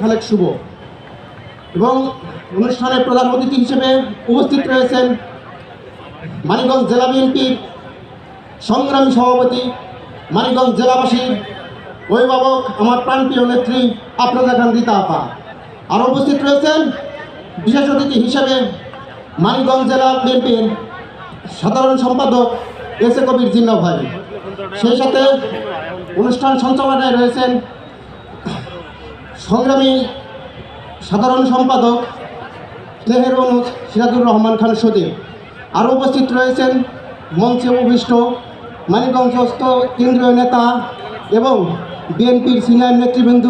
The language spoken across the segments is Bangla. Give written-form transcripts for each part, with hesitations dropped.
খালেক শুভ। এবং অনুষ্ঠানে প্রধান অতিথি হিসেবে উপস্থিত রয়েছেন মানিকগঞ্জ জেলা বিএনপির সংগ্রামী সভাপতি, মানিকগঞ্জ জেলাবাসীর অভিভাবক, আমার প্রাণপ্রিয় নেত্রী আফরোজা খান রীতা আপা। আরও উপস্থিত রয়েছেন বিশেষ অতিথি হিসেবে মানিকগঞ্জ জেলা বিএনপির সাধারণ সম্পাদক এস এ কবির জিন্না ভাই। সেই সাথে অনুষ্ঠান সঞ্চালনায় রয়েছেন সংগ্রামী সাধারণ সম্পাদক স্নেহের অনুজ সিরাজুর রহমান খান সদীপ। আরও উপস্থিত রয়েছেন মঞ্চে উপবিষ্ট মানিকগঞ্জস্থ কেন্দ্রীয় নেতা এবং বিএনপির সিনিয়র নেতৃবৃন্দ,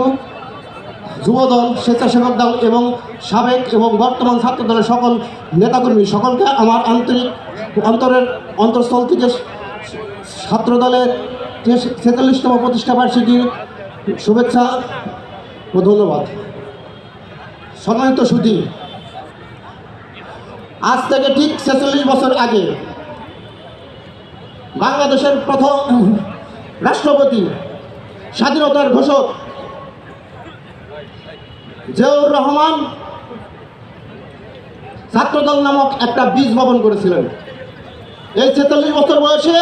যুবদল, স্বেচ্ছাসেবক দল এবং সাবেক এবং বর্তমান ছাত্র দলের সকল নেতাকর্মী, সকলকে আমার অন্তরস্থল থেকে ছাত্র দলের ৪৬তম প্রতিষ্ঠা বার্ষিকীর শুভেচ্ছা ও ধন্যবাদ। সম্মানিত সুধী, আজ থেকে ঠিক ৪৬ বছর আগে বাংলাদেশের প্রথম রাষ্ট্রপতি, স্বাধীনতার ঘোষক জিয়াউর রহমান ছাত্রদল নামক একটা বীজ বপন করেছিলেন। এই ৪৬ বছর বয়সে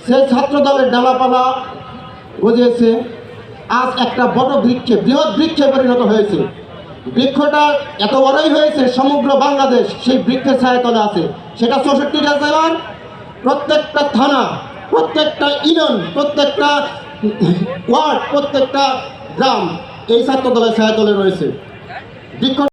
সেই ছাত্রদলের ডালাপালা গজিয়েছে, আজ একটা বড় বৃক্ষে, বৃহৎ বৃক্ষে পরিণত হয়েছে। বৃক্ষটা এত বড়ই হয়েছে সমগ্র বাংলাদেশ সেই বৃক্ষের ছায়াতলে আছে। সেটা ৬৪টা জেলার প্রত্যেকটা থানা, প্রত্যেকটা ইউনিয়ন, প্রত্যেকটা ওয়ার্ড, প্রত্যেকটা গ্রাম এই ছাত্রদলের ছায়াতলে রয়েছে। বৃক্ষ